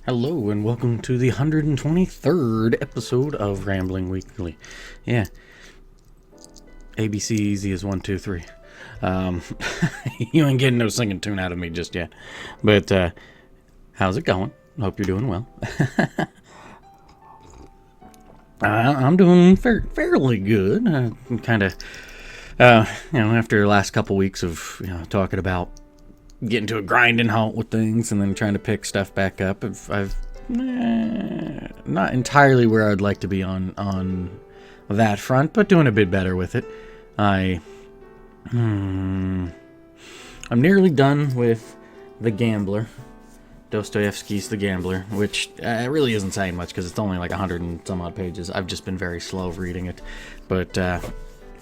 Hello and welcome to the 123rd episode of Rambling Weekly. Yeah, ABC easy as 1, 2, 3. You ain't getting no singing tune out of me just yet. But how's it going? Hope you're doing well. I'm doing fairly good. I'm kind of, after the last couple weeks of talking about getting to a grinding halt with things and then trying to pick stuff back up, I've not entirely where I'd like to be on that front, but doing a bit better with it. I'm nearly done with The Gambler, Dostoevsky's The Gambler, which really isn't saying much because it's only like 100 and some odd pages. I've just been very slow reading it, but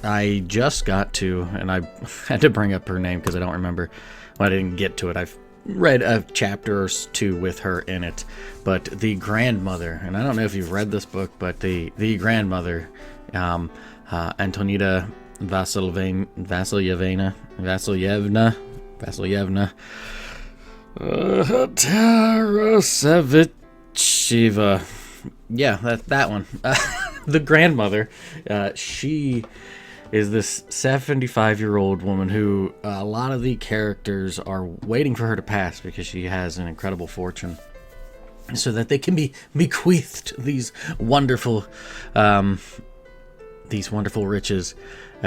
I just got to, and I had to bring up her name because I don't remember. Well, I didn't get to it. I've read a chapter or two with her in it, but the grandmother, and I don't know if you've read this book, but the grandmother, Antonita Vasilyevna, Tarasevich. Yeah, that one. The grandmother, she is this 75-year-old woman who a lot of the characters are waiting for her to pass because she has an incredible fortune, so that they can be bequeathed these wonderful riches.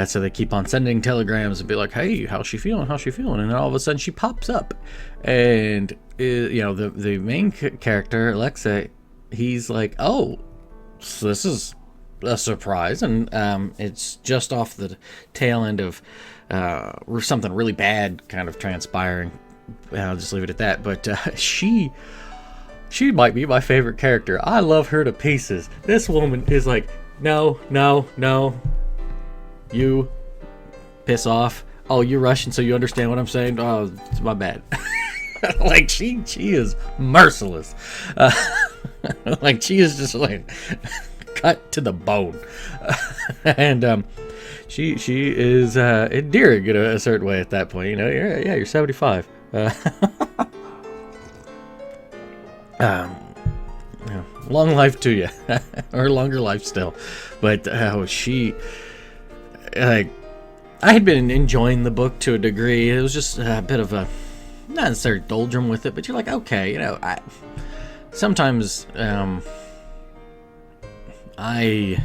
So they keep on sending telegrams and be like, "Hey, how's she feeling? How's she feeling?" And then all of a sudden she pops up, and the main character, Alexei, he's like, "Oh, so this is a surprise," and it's just off the tail end of something really bad kind of transpiring. I'll just leave it at that. But she might be my favorite character. I love her to pieces. This woman is like, no, you piss off. Oh, you're Russian, so you understand what I'm saying? Oh, it's my bad. Like, she is merciless. Like, she is just like cut to the bone. And she is endearing in a certain way at that point. You're 75. Long life to you, or longer life still. But she, like, I had been enjoying the book to a degree. It was just a bit of a not necessarily doldrum with it, but you're like, okay, I sometimes I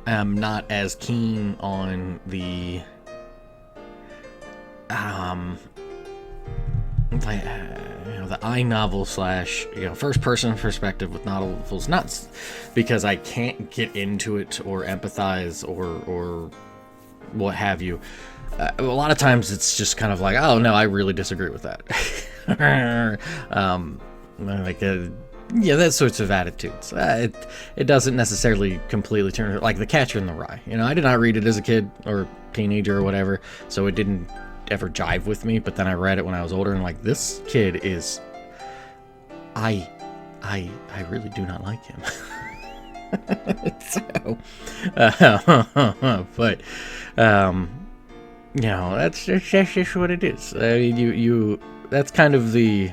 am not as keen on the the iNovel slash first person perspective with novels, not because I can't get into it or empathize or what have you. A lot of times it's just kind of like, oh no, I really disagree with that. That sorts of attitudes. It doesn't necessarily completely turn, like The Catcher in the Rye. I did not read it as a kid or teenager or whatever, so it didn't ever jive with me. But then I read it when I was older, and like, this kid is, I really do not like him. So, but that's just what it is. I mean, you that's kind of the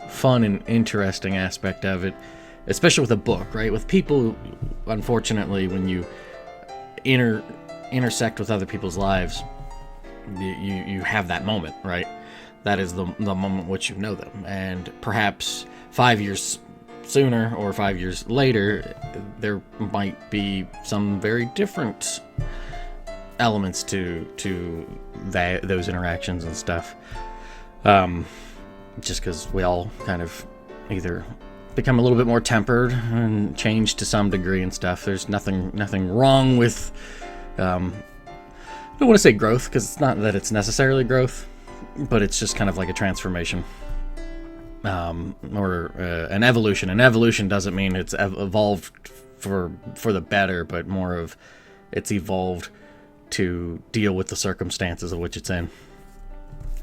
fun and interesting aspect of it, especially with a book, right? With people, unfortunately, when you intersect with other people's lives, you have that moment, right? That is the moment which you know them, and perhaps 5 years sooner or 5 years later, there might be some very different elements to those interactions and stuff. Just because we all kind of either become a little bit more tempered and change to some degree and stuff. There's nothing wrong with, I don't want to say growth, because it's not that it's necessarily growth, but it's just kind of like a transformation, or an evolution. An evolution doesn't mean it's evolved for the better, but more of it's evolved to deal with the circumstances of which it's in.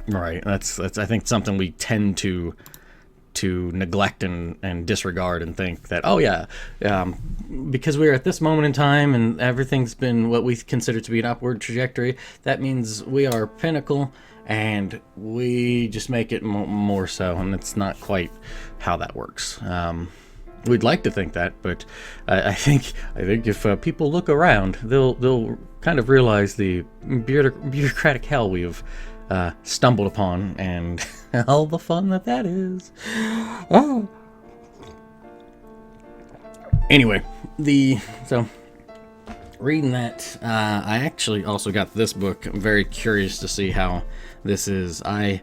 Right, that's I think something we tend to to neglect and disregard and think that, oh yeah, because we're at this moment in time and everything's been what we consider to be an upward trajectory, that means we are pinnacle, and we just make it more so, and it's not quite how that works. We'd like to think that, but I think if people look around, they'll kind of realize the bureaucratic hell we have stumbled upon, and all the fun that is. Oh. Anyway, so reading that, I actually also got this book. I'm very curious to see how this is. I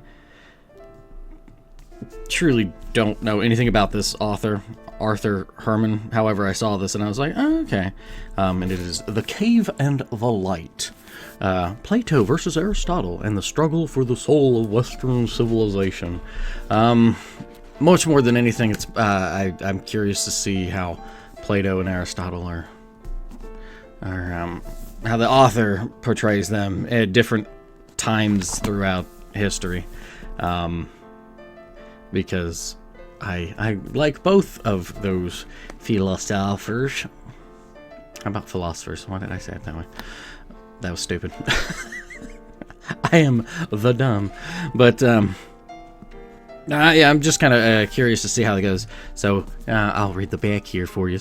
truly don't know anything about this author, Arthur Herman. However, I saw this and I was like, oh, okay. And it is The Cave and the Light. Plato versus Aristotle and the struggle for the soul of Western civilization. Much more than anything, it's I'm curious to see how Plato and Aristotle are how the author portrays them at different times throughout history. Because I like both of those philosophers. How about philosophers? Why did I say it that way? That was stupid. I am the dumb. But, yeah, I'm just kind of curious to see how it goes. So, I'll read the back here for you.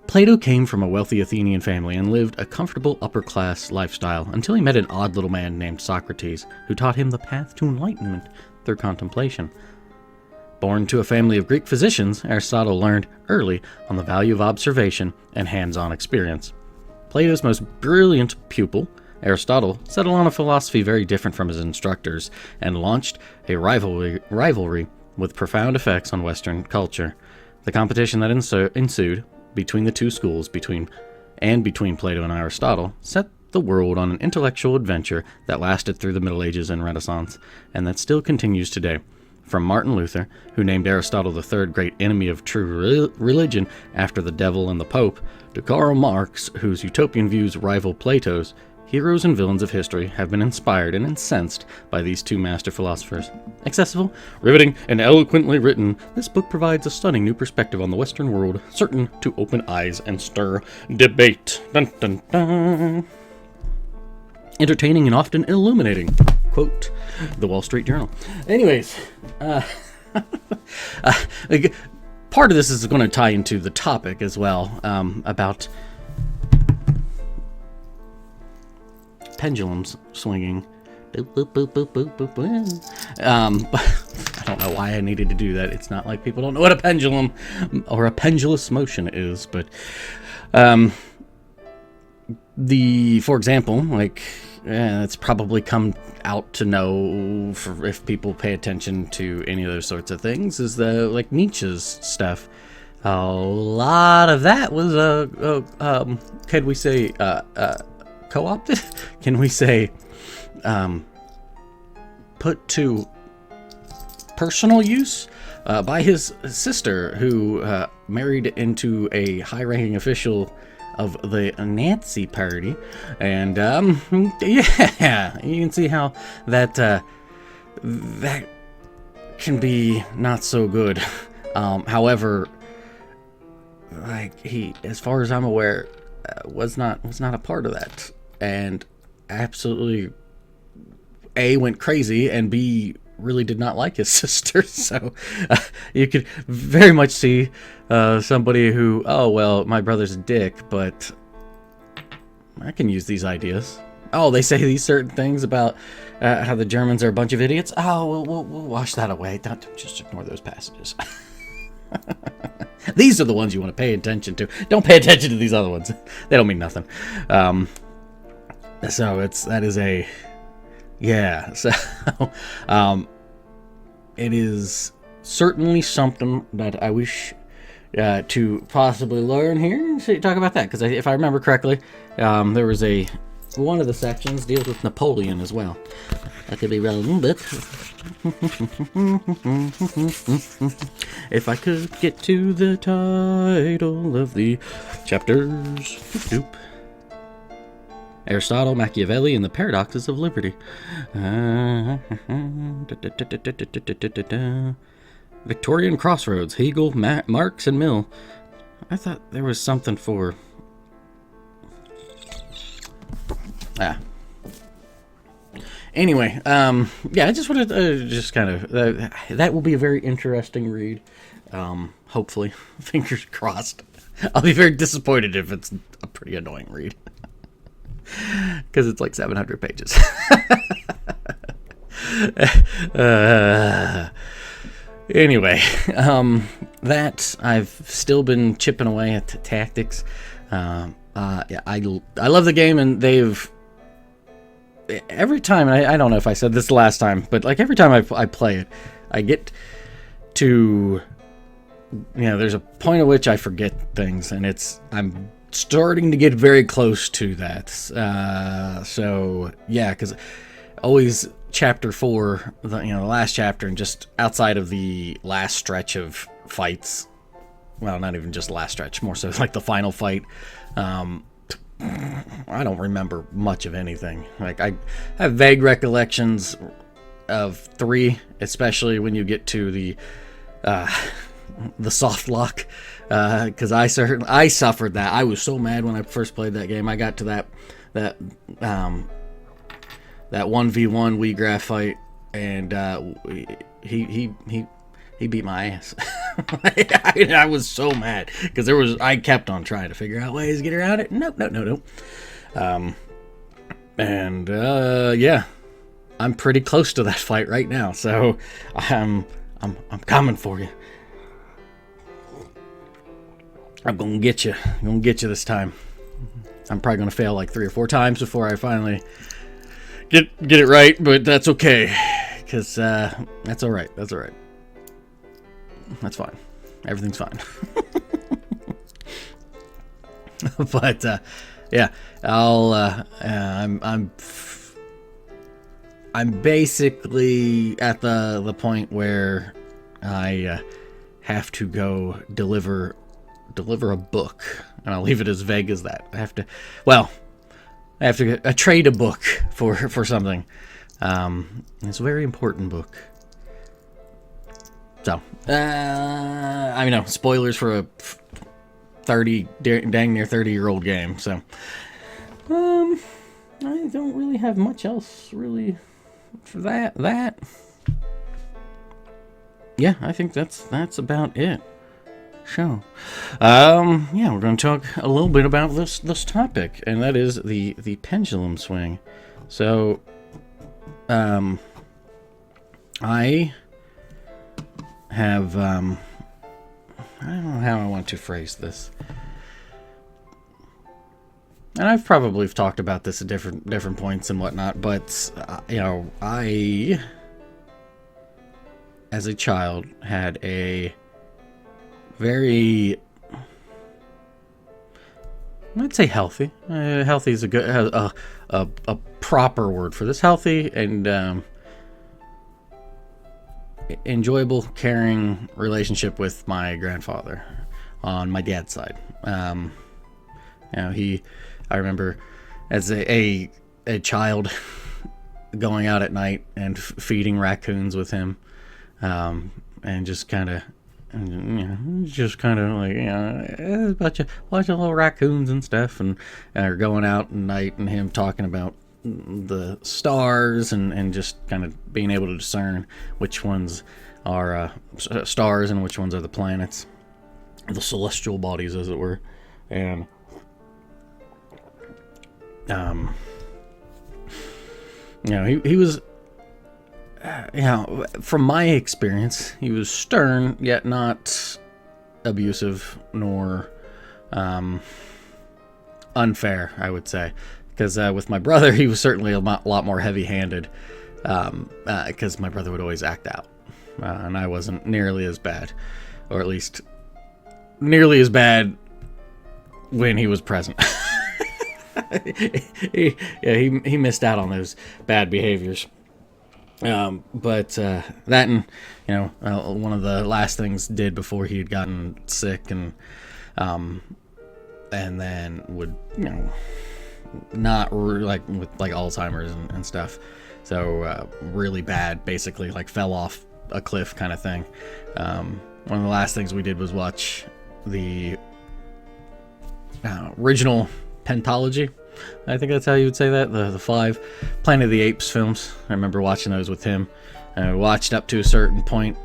Plato came from a wealthy Athenian family and lived a comfortable upper-class lifestyle until he met an odd little man named Socrates, who taught him the path to enlightenment through contemplation. Born to a family of Greek physicians, Aristotle learned early on the value of observation and hands-on experience. Plato's most brilliant pupil, Aristotle, settled on a philosophy very different from his instructors and launched a rivalry with profound effects on Western culture. The competition that ensued between the two schools, between Plato and Aristotle, set the world on an intellectual adventure that lasted through the Middle Ages and Renaissance, and that still continues today. From Martin Luther, who named Aristotle the third great enemy of true religion after the devil and the Pope, to Karl Marx, whose utopian views rival Plato's, heroes and villains of history have been inspired and incensed by these two master philosophers. Accessible, riveting, and eloquently written, this book provides a stunning new perspective on the Western world, certain to open eyes and stir debate. Dun, dun, dun. Entertaining and often illuminating. Quote, The Wall Street Journal. Anyways, part of this is going to tie into the topic as well, about pendulums swinging. I don't know why I needed to do that. It's not like people don't know what a pendulum or a pendulous motion is, but for example, like, it's probably come out to know, if people pay attention to any of those sorts of things, is like Nietzsche's stuff. A lot of that was could we say co-opted? Can we say put to personal use by his sister, who married into a high-ranking official of the Nazi party, and yeah, you can see how that can be not so good. However, like, he, as far as I'm aware, was not a part of that, and absolutely A, went crazy, and B, really did not like his sister. So you could very much see somebody who, oh, well, my brother's a dick, but I can use these ideas. Oh, they say these certain things about how the Germans are a bunch of idiots. Oh, we'll wash that away. Don't just ignore those passages. These are the ones you want to pay attention to. Don't pay attention to these other ones. They don't mean nothing. So it is certainly something that I wish to possibly learn here. So talk about that, because if I remember correctly, there was one of the sections deals with Napoleon as well. I could be wrong, but if I could get to the title of the chapters. Doop. Aristotle, Machiavelli, and the Paradoxes of Liberty. Victorian Crossroads, Hegel, Marx, and Mill. I thought there was something for... Anyway, yeah, I just wanted to just kind of... that will be a very interesting read. Hopefully. Fingers crossed. I'll be very disappointed if it's a pretty annoying read. Because it's like 700 pages. Anyway, that I've still been chipping away at tactics. Yeah, I love the game, and they've every time. I don't know if I said this last time, but like every time I play it, I get to there's a point at which I forget things, and I'm starting to get very close to that. So yeah, because always chapter 4, the last chapter, and just outside of the last stretch of fights, well, not even just last stretch, more so like the final fight, I don't remember much of anything. Like I have vague recollections of 3, especially when you get to the soft lock, because I suffered that. I was so mad when I first played that game. I got to that 1v1 Wheatgrass fight, and he beat my ass. I was so mad because I kept on trying to figure out ways to get around it. Nope. Yeah, I'm pretty close to that fight right now, so I'm coming for you. I'm gonna get you. I'm gonna get you this time. I'm probably gonna fail like 3 or 4 times before I finally get it right, but that's okay, because that's all right. That's all right. That's fine. Everything's fine. But yeah, I'm basically at the point where I have to go deliver a book, and I'll leave it as vague as that. I have to trade a book for something. It's a very important book. So, I know, spoilers for a dang near 30-year-old game. So, I don't really have much else really for that. Yeah, I think that's about it. So, yeah, we're going to talk a little bit about this topic, and that is the pendulum swing. So, I have, I don't know how I want to phrase this. And I've probably talked about this at different points and whatnot, but, I, as a child, had a very, I'd say healthy. Healthy is a good, a proper word for this. Healthy and enjoyable, caring relationship with my grandfather on my dad's side. I remember as a child going out at night and feeding raccoons with him, and just kind of. Just kind of like, a bunch of little raccoons and stuff, and going out at night, and him talking about the stars, and just kind of being able to discern which ones are stars and which ones are the planets, the celestial bodies, as it were. And he was, from my experience, he was stern, yet not abusive nor unfair, I would say. Because with my brother, he was certainly a lot more heavy-handed, because my brother would always act out. And I wasn't nearly as bad, or at least nearly as bad when he was present. He missed out on those bad behaviors. But that, and one of the last things did before he had gotten sick, and then would not like with like Alzheimer's and stuff, so really bad, basically like fell off a cliff kind of thing. One of the last things we did was watch the original pentology. I think that's how you would say that. The 5 Planet of the Apes films. I remember watching those with him. I watched up to a certain point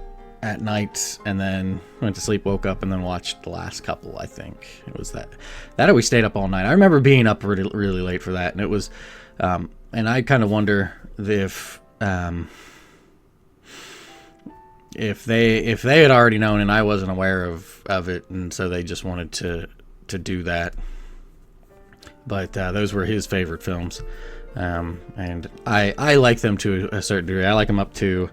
at night, and then went to sleep, woke up, and then watched the last couple. I think it was that or we stayed up all night. I remember being up really, really late for that, and it was and I kind of wonder if they had already known and I wasn't aware of it, and so they just wanted to do that. But those were his favorite films, and I like them to a certain degree. I like them up to.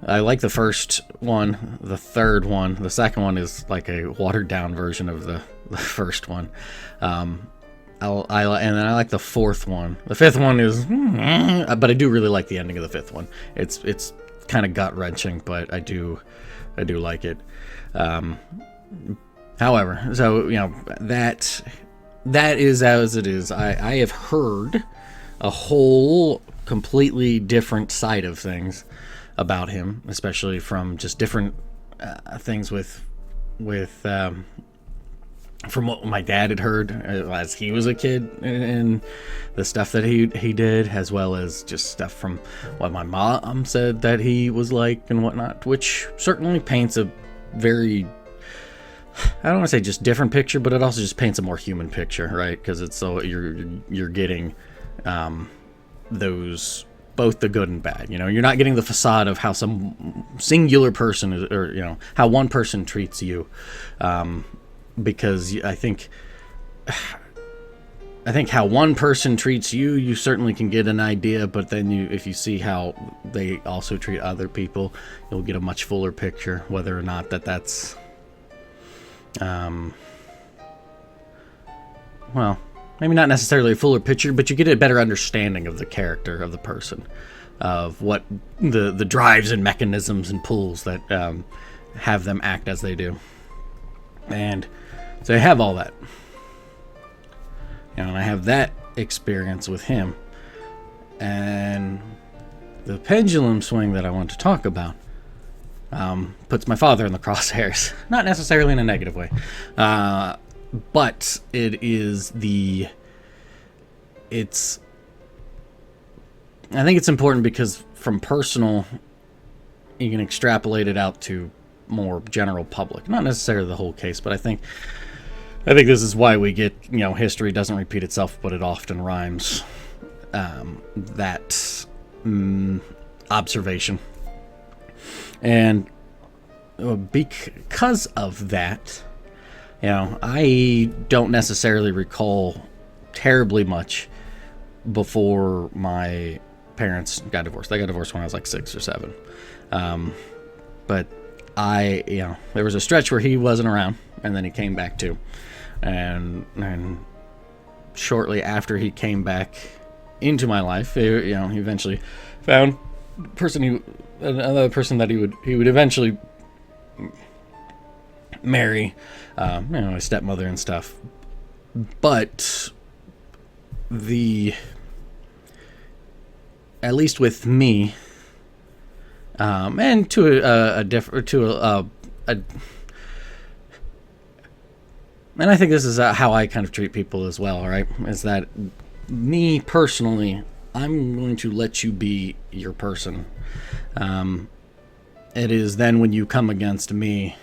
I like the first one, the third one. The second one is like a watered down version of the first one. And then I like the fourth one. The fifth one is, but I do really like the ending of the fifth one. It's kind of gut wrenching, but I do like it. However, so that is as it is. I have heard a whole completely different side of things about him, especially from just different things with from what my dad had heard as he was a kid, and the stuff that he did, as well as just stuff from what my mom said that he was like and whatnot, which certainly paints a very, I don't want to say just different picture, but it also just paints a more human picture, right? Because it's so you're getting those, both the good and bad. You're not getting the facade of how some singular person is, or how one person treats you, because I think how one person treats you, you certainly can get an idea, but then if you see how they also treat other people, you'll get a much fuller picture, whether or not that's well, maybe not necessarily a fuller picture, but you get a better understanding of the character of the person, of what the drives and mechanisms and pulls that have them act as they do. And so I have all that. And I have that experience with him. And the pendulum swing that I want to talk about puts my father in the crosshairs. Not necessarily in a negative way. But it is I think it's important because from personal, you can extrapolate it out to more general public. Not necessarily the whole case, but I think this is why we get, history doesn't repeat itself, but it often rhymes. That observation. And because of that, I don't necessarily recall terribly much before my parents got divorced. They got divorced when I was like 6 or 7. But there was a stretch where he wasn't around, and then he came back too. And shortly after he came back into my life, he eventually found another person that he would eventually marry, his stepmother and stuff. But at least with me, and and I think this is how I kind of treat people as well, right? Is that me personally, I'm going to let you be your person. It is then when you come against me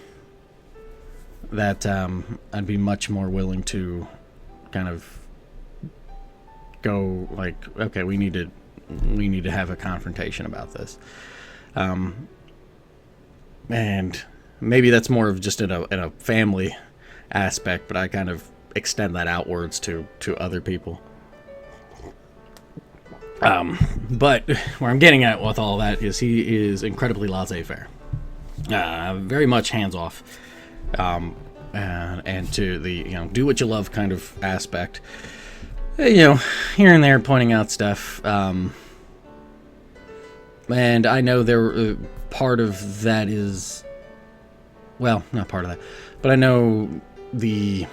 that I'd be much more willing to kind of go like, okay, we need to have a confrontation about this. And maybe that's more of just in a family aspect, but I kind of extend that outwards to other people. But where I'm getting at with all that is he is incredibly laissez-faire, very much hands-off, and to the do what you love kind of aspect. Here and there pointing out stuff, and I know there part of that is, well, not part of that, but I know the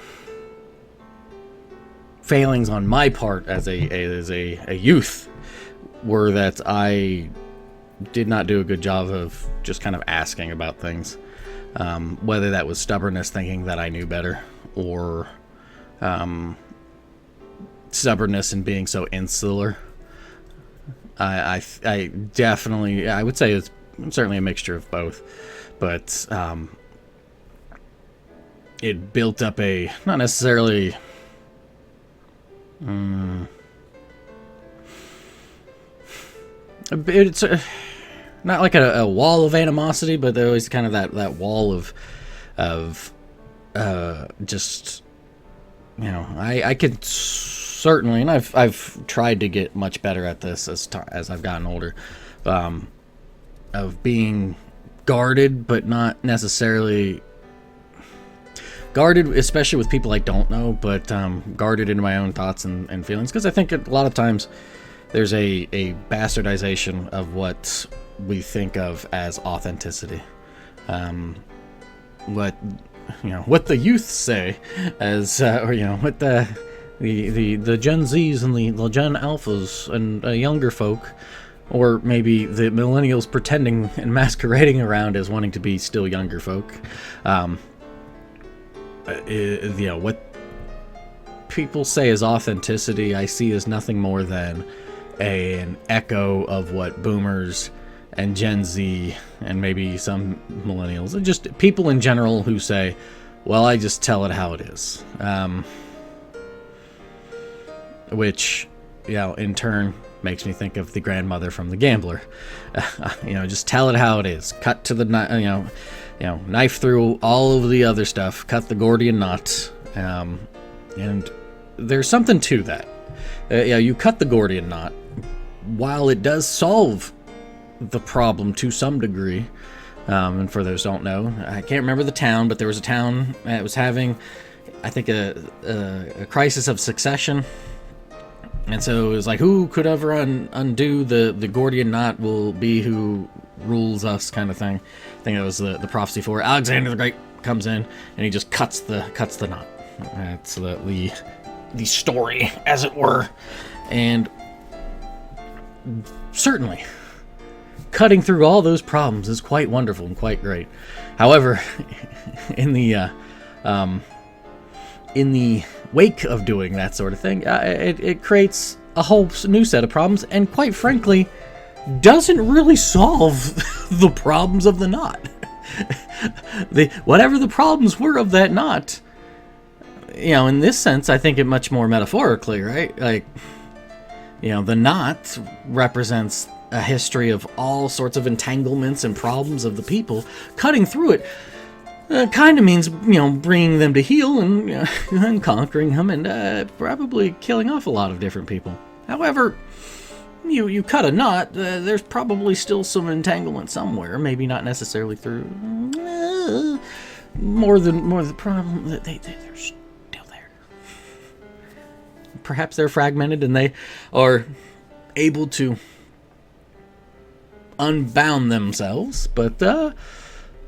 failings on my part as a youth were that I did not do a good job of just kind of asking about things. Whether that was stubbornness, thinking that I knew better, or stubbornness and being so insular. I definitely, I would say it's certainly a mixture of both, but it built up a, not necessarily, it's not like a wall of animosity, but there was kind of that wall of just, you know, I could certainly, and I've tried to get much better at this as I've gotten older, of being guarded, but not necessarily guarded, especially with people I don't know, but guarded in my own thoughts and feelings, because I think a lot of times there's a bastardization of what we think of as authenticity. What the youth say as, or what the Gen Zs and the Gen Alphas and younger folk, or maybe the millennials pretending and masquerading around as wanting to be still younger folk. What people say is authenticity, I see as nothing more than an echo of what boomers and Gen Z and maybe some millennials and just people in general who say, well, I just tell it how it is. Which, in turn makes me think of the grandmother from The Gambler. Just tell it how it is. Cut to the knife through all of the other stuff. Cut the Gordian knot. And there's something to that. You cut the Gordian knot. While it does solve the problem to some degree, and for those who don't know, I can't remember the town, but there was a town that was having, I think, a crisis of succession. And so it was like, who could ever undo the Gordian knot will be who rules us, kind of thing. I think that was the prophecy for it. Alexander the Great comes in and he just cuts the knot. That's the story, as it were. And certainly, cutting through all those problems is quite wonderful and quite great. However, in the wake of doing that sort of thing, it creates a whole new set of problems, and quite frankly, doesn't really solve the problems of the knot. Whatever the problems were of that knot, in this sense, I think it much more metaphorically, right? Like, the knot represents a history of all sorts of entanglements and problems of the people. Cutting through it kind of means, bringing them to heel and conquering them and probably killing off a lot of different people. However, you cut a knot, there's probably still some entanglement somewhere. Maybe not necessarily through more the problem. They're still there. Perhaps they're fragmented and they are able to unbound themselves, but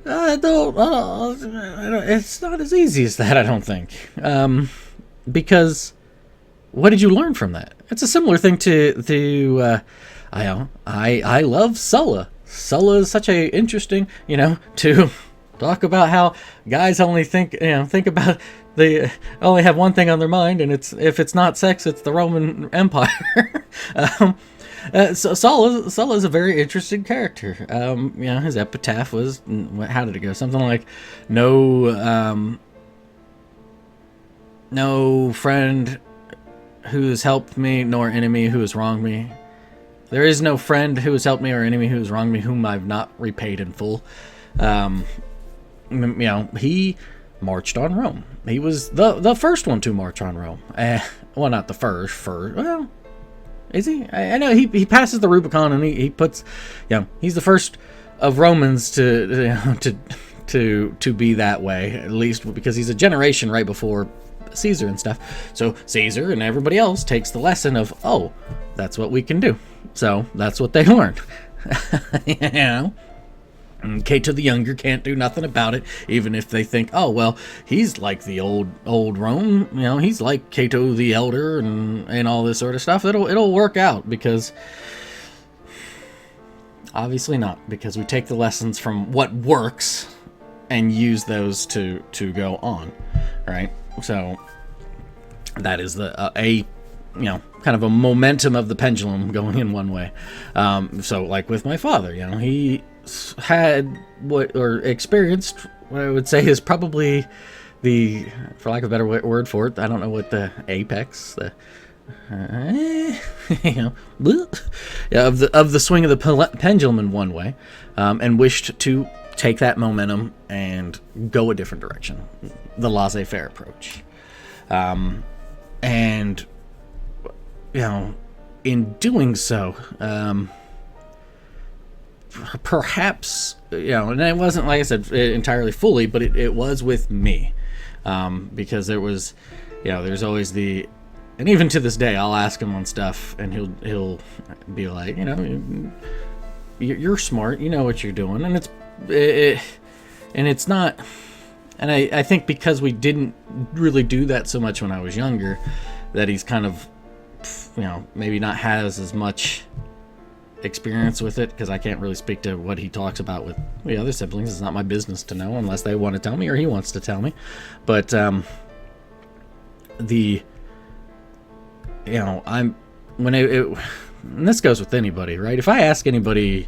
it's not as easy as that, I don't think. Because what did you learn from that? It's a similar thing to I love Sulla. Sulla is such a interesting, to talk about how guys only think about, they only have one thing on their mind, and if it's not sex, it's the Roman Empire. So Sulla is a very interesting character. His epitaph was, how did it go? Something like, no friend who has helped me, nor enemy who has wronged me. There is no friend who has helped me or enemy who has wronged me, whom I've not repaid in full. He marched on Rome. He was the first one to march on Rome. Well, not the first. Well, is he? I know he passes the Rubicon and he puts, he's the first of Romans to be that way, at least because he's a generation right before Caesar and stuff. So Caesar and everybody else takes the lesson of, oh, that's what we can do. So that's what they learned. And Cato the Younger can't do nothing about it, even if they think, oh, well, he's like the old Rome, he's like Cato the Elder and all this sort of stuff. It'll work out, because Obviously not, because we take the lessons from what works and use those to go on, right? So that is the kind of a momentum of the pendulum going in one way. So like with my father, he had experienced what I would say is probably the, for lack of a better word for it, I don't know what the apex, of the swing of the pendulum in one way, and wished to take that momentum and go a different direction, the laissez-faire approach. And in doing so, perhaps, and it wasn't, like I said, entirely fully, but it was with me, because there was, there's always and even to this day, I'll ask him on stuff, and he'll be like, you're smart, you know what you're doing, and it's not, and I think because we didn't really do that so much when I was younger, that he's kind of, maybe not has as much experience with it, because I can't really speak to what he talks about with the other siblings. It's not my business to know unless they want to tell me or he wants to tell me. But and this goes with anybody, right? If I ask anybody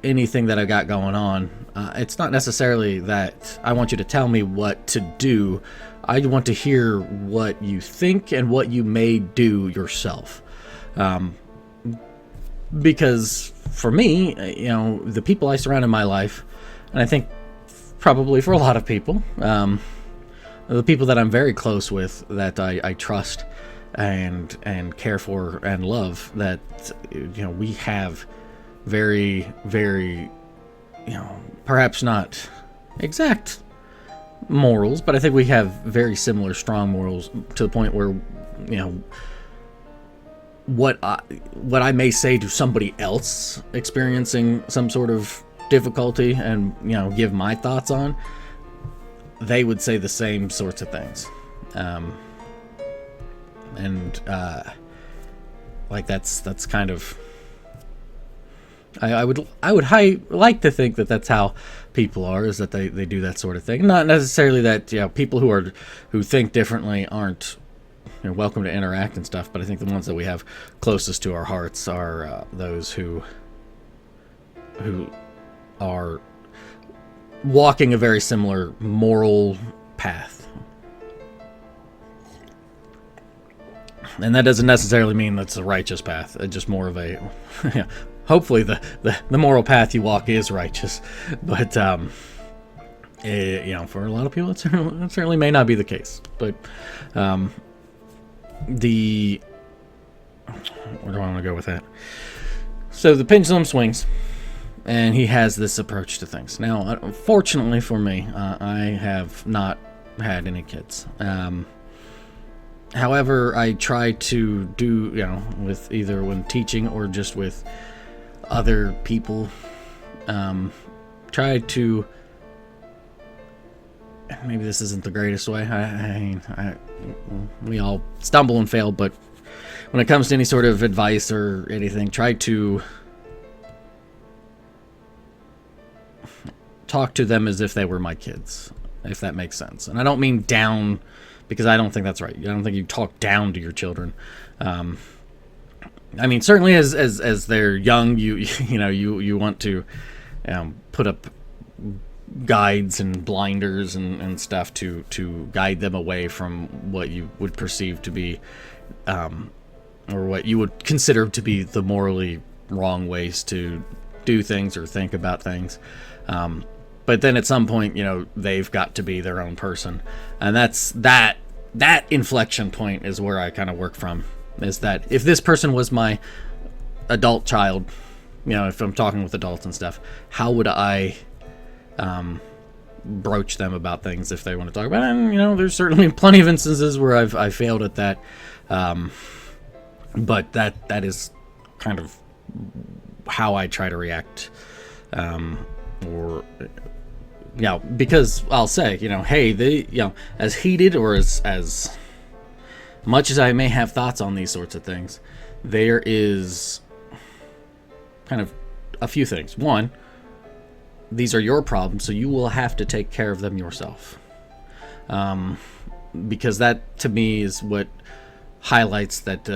anything that I got going on, it's not necessarily that I want you to tell me what to do. I want to hear what you think and what you may do yourself. Because for me, the people I surround in my life, and I think probably for a lot of people, the people that I'm very close with, that I trust and care for and love, that we have very, very, perhaps not exact morals, but I think we have very similar strong morals, to the point where what I may say to somebody else experiencing some sort of difficulty and give my thoughts on, they would say the same sorts of things. Like that's kind of, I would like to think that that's how people are, is that they do that sort of thing. Not necessarily that people who think differently aren't welcome to interact and stuff, but I think the ones that we have closest to our hearts are those who are walking a very similar moral path. And that doesn't necessarily mean that's a righteous path. It's just more of a hopefully the moral path you walk is righteous, but for a lot of people it certainly may not be the case. But where do I want to go with that? So the pendulum swings, and he has this approach to things. Now, fortunately for me, I have not had any kids. However, I try to do, with either when teaching or just with other people, try to, maybe this isn't the greatest way, we all stumble and fail, but when it comes to any sort of advice or anything, try to talk to them as if they were my kids, if that makes sense. And I don't mean down, because I don't think that's right. I don't think you talk down to your children. I mean, certainly as they're young, you want to put up guides and blinders and stuff to guide them away from what you would perceive to be, or what you would consider to be the morally wrong ways to do things or think about things. But then at some point, they've got to be their own person. And that's that inflection point is where I kind of work from, is that if this person was my adult child, if I'm talking with adults and stuff, how would I broach them about things if they want to talk about it? And, there's certainly plenty of instances where I've failed at that. But that is kind of how I try to react. Because I'll say, hey, they, as heated or as much as I may have thoughts on these sorts of things, there is kind of a few things. One, these are your problems, so you will have to take care of them yourself. Because that, to me, is what highlights that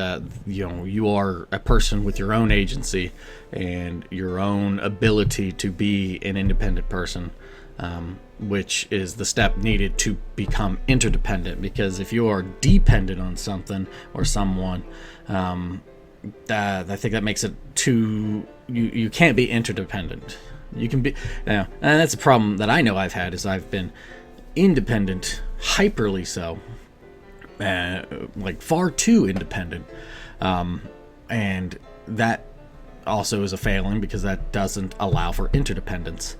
you are a person with your own agency and your own ability to be an independent person, which is the step needed to become interdependent. Because if you are dependent on something or someone, I think that makes it too. You can't be interdependent. You can be, and that's a problem that I know I've had, is I've been independent, hyperly so, like far too independent, and that also is a failing, because that doesn't allow for interdependence,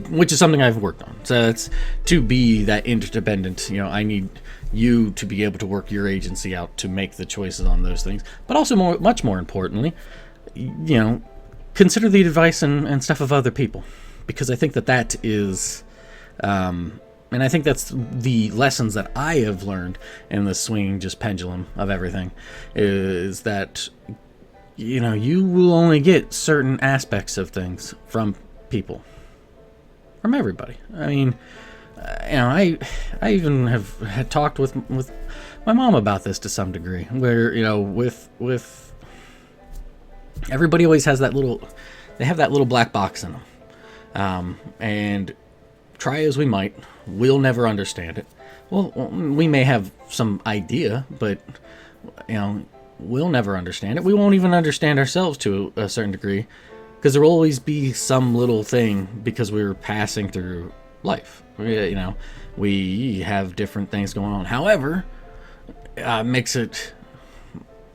which is something I've worked on. So it's to be that interdependent. I need you to be able to work your agency out to make the choices on those things, but also much more importantly, consider the advice and stuff of other people, because I think that is, and I think that's the lessons that I have learned in the swinging just pendulum of everything, is that, you will only get certain aspects of things from people, from everybody. I mean, I even had talked with my mom about this to some degree, where, with everybody always has they have that little black box in them. And try as we might, we'll never understand it. Well, we may have some idea, but, we'll never understand it. We won't even understand ourselves to a certain degree, because there will always be some little thing, because we're passing through life. We have different things going on. However, makes it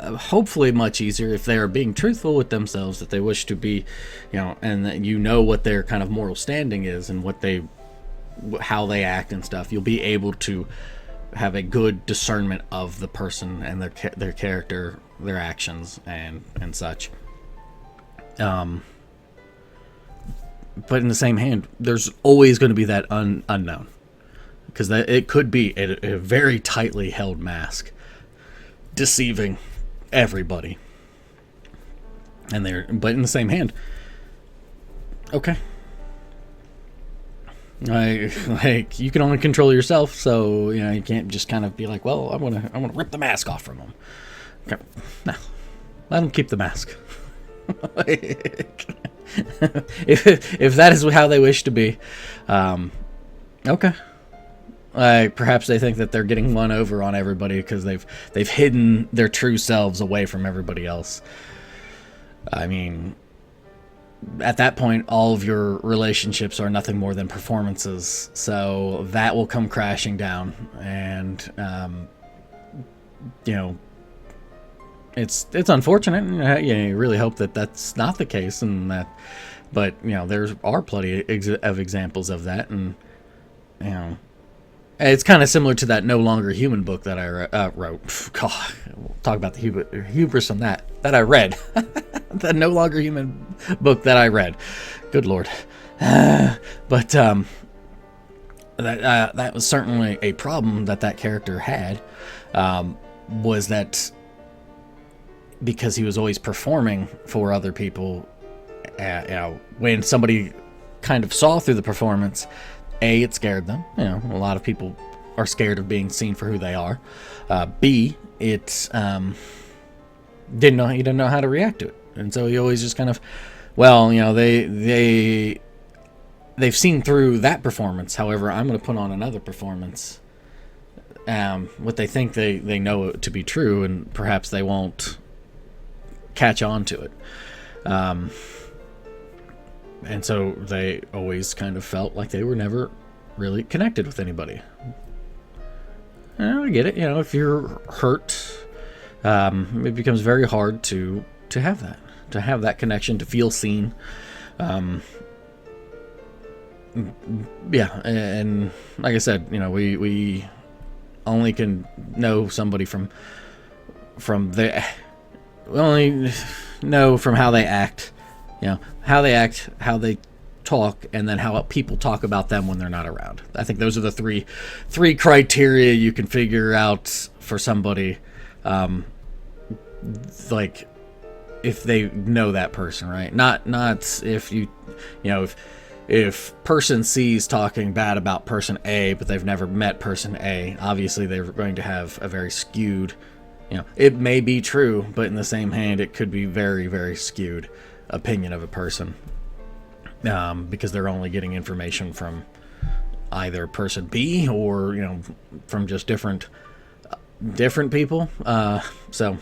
hopefully much easier if they are being truthful with themselves, that they wish to be, and that what their kind of moral standing is, and how they act and stuff. You'll be able to have a good discernment of the person and their character, their actions, and such. But in the same hand, there's always going to be that unknown, because it could be a very tightly held mask, deceiving everybody. But in the same hand, okay, you can only control yourself, so you can't just kind of be like, well, I want to rip the mask off from them. Okay, no, let them keep the mask. if that is how they wish to be, okay. Perhaps they think that they're getting one over on everybody because they've hidden their true selves away from everybody else. I mean, at that point, all of your relationships are nothing more than performances, so that will come crashing down, and it's unfortunate. You really hope that that's not the case, but there are plenty of examples of that, and it's kind of similar to that No Longer Human book that I wrote. God, we'll talk about the hubris on that I read. The No Longer Human book that I read. Good Lord. But that was certainly a problem that character had, was that because he was always performing for other people, when somebody kind of saw through the performance, it scared them. A lot of people are scared of being seen for who they are. B, it he didn't know how to react to it, and so he always just kind of, they've seen through that performance. However, I'm going to put on another performance. What they think they know to be true, and perhaps they won't catch on to it. And so they always kind of felt like they were never really connected with anybody. I get it. If you're hurt, it becomes very hard to have that connection, to feel seen. Yeah, and like I said, we only can know somebody from we only know from how they act. How they act, how they talk, and then how people talk about them when they're not around. I think those are the three criteria you can figure out for somebody. Like, if they know that person, right? Not if you know, if person C's talking bad about person A, but they've never met person A, obviously they're going to have a very skewed, you know, it may be true, but in the same hand, it could be very, very skewed opinion of a person, because they're only getting information from either person B or, you know, from just different people. So,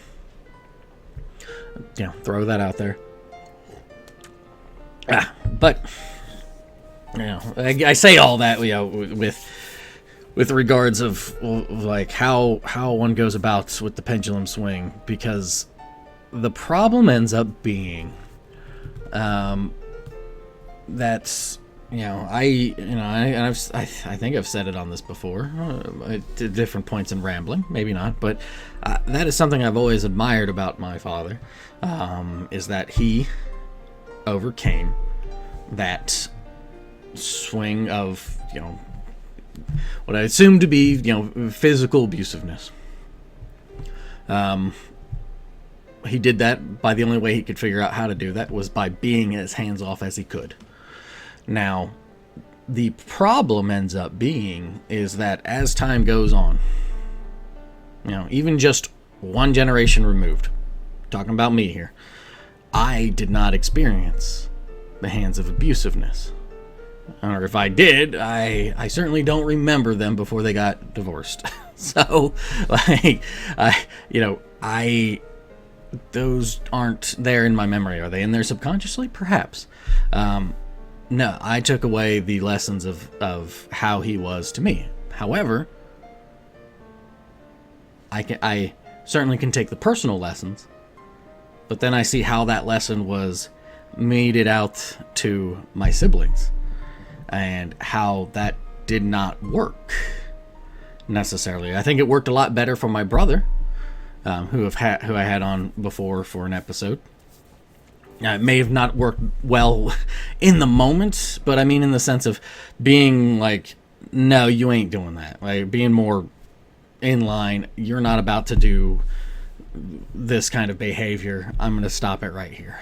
you know, throw that out there. But, you know, I say all that, you know, with regards of like how one goes about with the pendulum swing, because the problem ends up being that's, you know, I think I've said it on this before at different points in rambling, maybe not, but that is something I've always admired about my father, is that he overcame that swing of, you know, what I assume to be, you know, physical abusiveness. He did that by the only way he could figure out how to do that was by being as hands off as he could. Now, the problem ends up being is that as time goes on, you know, even just one generation removed, talking about me here, I did not experience the hands of abusiveness. Or if I did, I certainly don't remember them before they got divorced. So, like, those aren't there in my memory. Are they in there subconsciously? Perhaps. No, I took away the lessons of how he was to me. However, I certainly can take the personal lessons, but then I see how that lesson was meted out to my siblings, and how that did not work necessarily. I think it worked a lot better for my brother, who I had on before for an episode. It may have not worked well in the moment, but I mean in the sense of being like, no, you ain't doing that. Like being more in line. You're not about to do this kind of behavior. I'm going to stop it right here.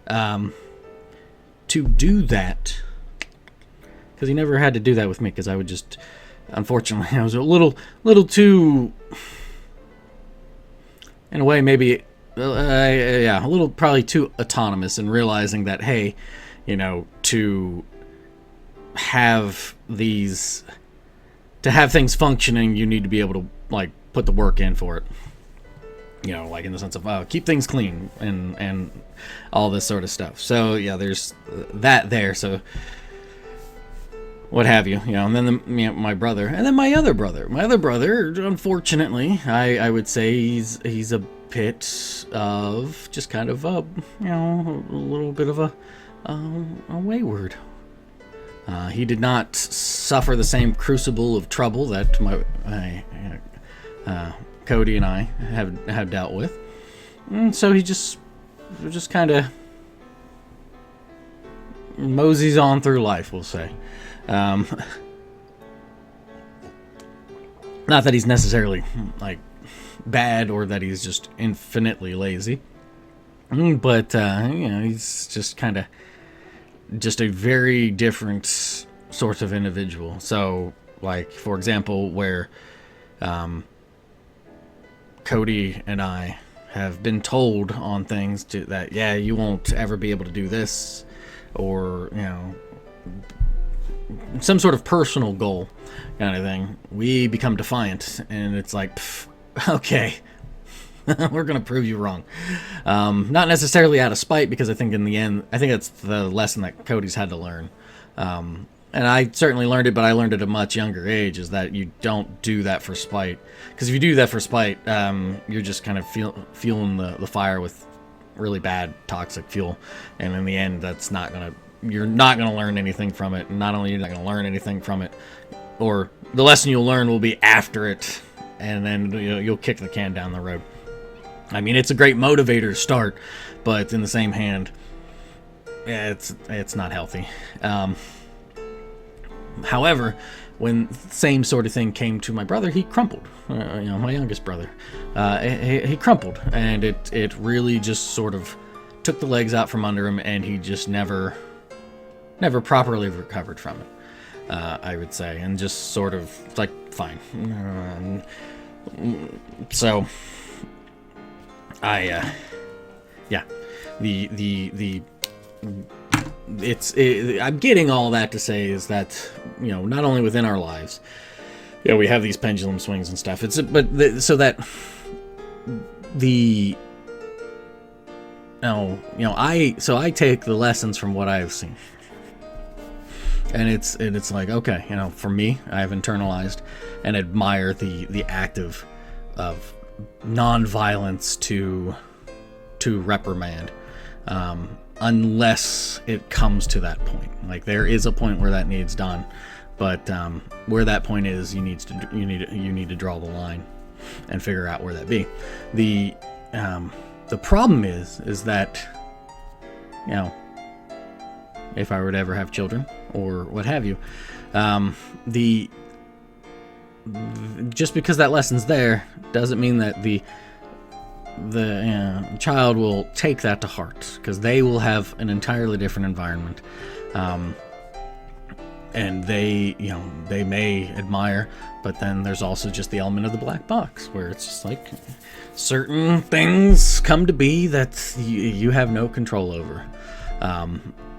To do that, because he never had to do that with me, because I would just, unfortunately, I was a little too, in a way, maybe, a little probably too autonomous in realizing that, hey, you know, to have things functioning, you need to be able to, like, put the work in for it. You know, like in the sense of, keep things clean and all this sort of stuff. So, yeah, there's that there. So, what have you, you know, and then my brother, and then my other brother, unfortunately, I would say he's a bit of just kind of a little bit of a wayward. He did not suffer the same crucible of trouble that my Cody and I have dealt with, and so he just kind of moseys on through life, we'll say. Not that he's necessarily like bad or that he's just infinitely lazy, but he's just kind of just a very different sort of individual. So, like, for example, where Cody and I have been told on things that you won't ever be able to do this, or, you know, some sort of personal goal kind of thing, we become defiant, and it's like, okay, we're gonna prove you wrong. Not necessarily out of spite, because I think in the end, I think that's the lesson that Cody's had to learn, and I certainly learned it, but I learned it at a much younger age, is that you don't do that for spite, because if you do that for spite, you're just kind of fueling the fire with really bad toxic fuel, and in the end, you're not going to learn anything from it. And not only are you not going to learn anything from it, or the lesson you'll learn will be after it, and then you'll kick the can down the road. I mean, it's a great motivator to start, but in the same hand, it's not healthy. However, when the same sort of thing came to my brother, he crumpled. My youngest brother, he crumpled, and it really just sort of took the legs out from under him, and he just never properly recovered from it, I would say, and just sort of like, fine. So I'm getting all that to say is that, not only within our lives, we have these pendulum swings and stuff. I take the lessons from what I've seen, and it's like, okay, for me, I've internalized and admire the act of non-violence to reprimand, unless it comes to that point. Like, there is a point where that needs done, but where that point is, you need to draw the line and figure out where that be. The problem is that, if I were to ever have children or what have you, just because that lesson's there doesn't mean that the child will take that to heart, because they will have an entirely different environment, and they may admire, but then there's also just the element of the black box, where it's just like certain things come to be that you have no control over,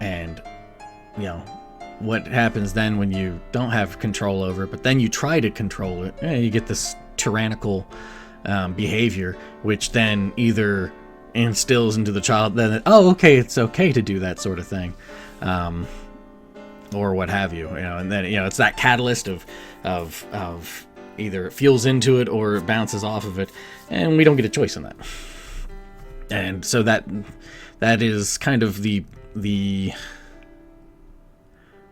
and what happens then when you don't have control over it, but then you try to control it, you get this tyrannical behavior, which then either instills into the child that, it's okay to do that sort of thing, or what have you, and then it's that catalyst of either it fuels into it or it bounces off of it, and we don't get a choice in that. And so that is kind of the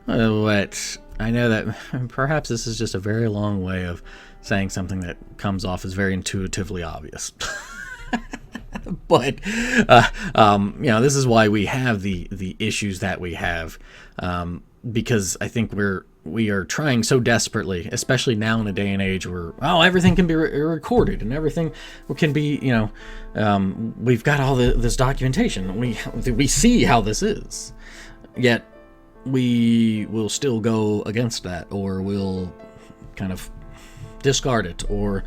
what I know, that perhaps this is just a very long way of saying something that comes off as very intuitively obvious. But this is why we have the issues that we have, because I think we are trying so desperately, especially now in a day and age where everything can be recorded and everything can be, we've got all this documentation. We see how this is, yet we will still go against that, or we'll kind of discard it, or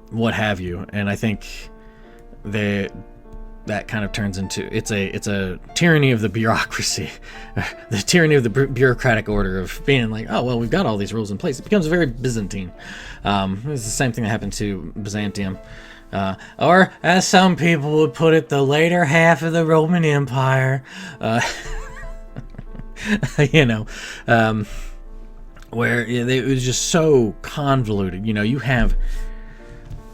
what have you. And I think that kind of turns into it's a tyranny of the bureaucracy, the tyranny of the bureaucratic order of being like, we've got all these rules in place. It becomes very Byzantine. It's the same thing that happened to Byzantium, or as some people would put it, the later half of the Roman Empire. Where it was just so convoluted. You have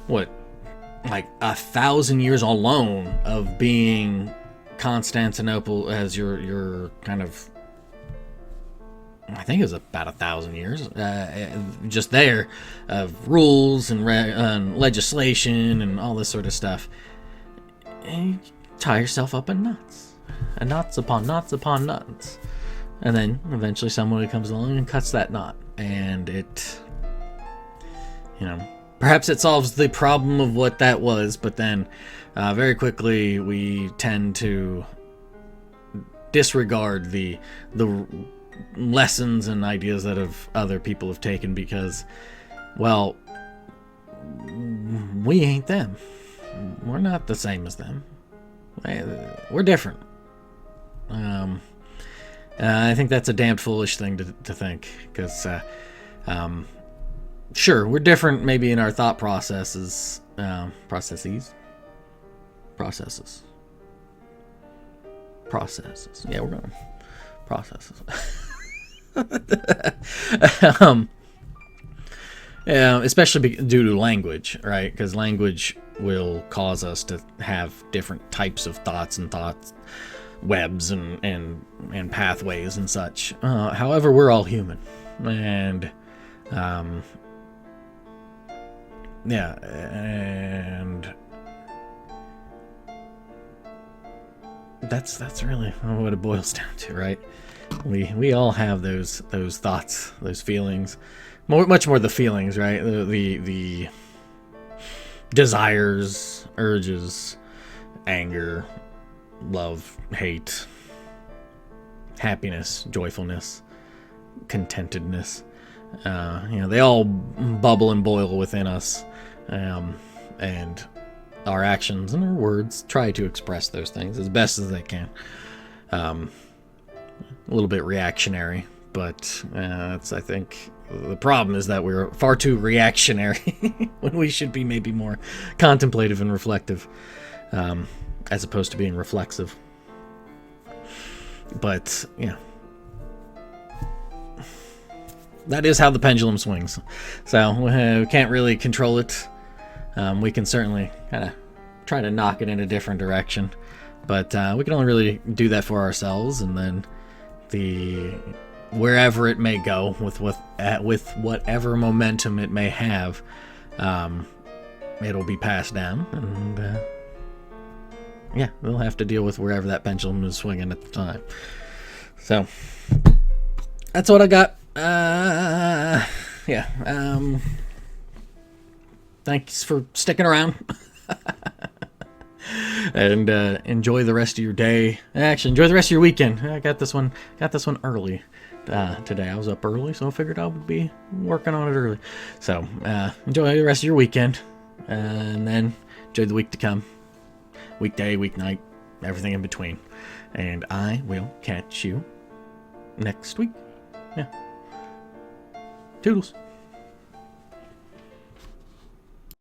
like 1,000 years alone of being Constantinople as your kind of, I think it was about 1,000 years, just there, of rules and legislation and all this sort of stuff. And you tie yourself up in knots, and knots upon knots upon knots. And then eventually someone comes along and cuts that knot, and it, perhaps it solves the problem of what that was, but then very quickly we tend to disregard the lessons and ideas that other people have taken, because, we ain't them. We're not the same as them. We're different. I think that's a damned foolish thing to think, because sure, we're different maybe in our thought processes. Processes. Yeah, we're going processes. Especially due to language, right? Because language will cause us to have different types of thoughts and thoughts webs and pathways and such. However, we're all human, and and that's really what it boils down to, right? We all have those thoughts, those feelings, much more the feelings, right? The desires, urges, anger, love, hate, happiness, joyfulness, contentedness. They all bubble and boil within us, and our actions and our words try to express those things as best as they can. A little bit reactionary, but that's, I think, the problem is that we're far too reactionary when we should be maybe more contemplative and reflective, as opposed to being reflexive. But that is how the pendulum swings. So we can't really control it. We can certainly kind of try to knock it in a different direction, but we can only really do that for ourselves, and then wherever it may go with whatever momentum it may have, it'll be passed down, and we'll have to deal with wherever that pendulum is swinging at the time. So that's what I got. Thanks for sticking around. And enjoy the rest of your day. Actually, enjoy the rest of your weekend. I got this one early today. I was up early, so I figured I would be working on it early. So enjoy the rest of your weekend, and then enjoy the week to come. Weekday, weeknight, everything in between. And I will catch you next week. Yeah. Toodles.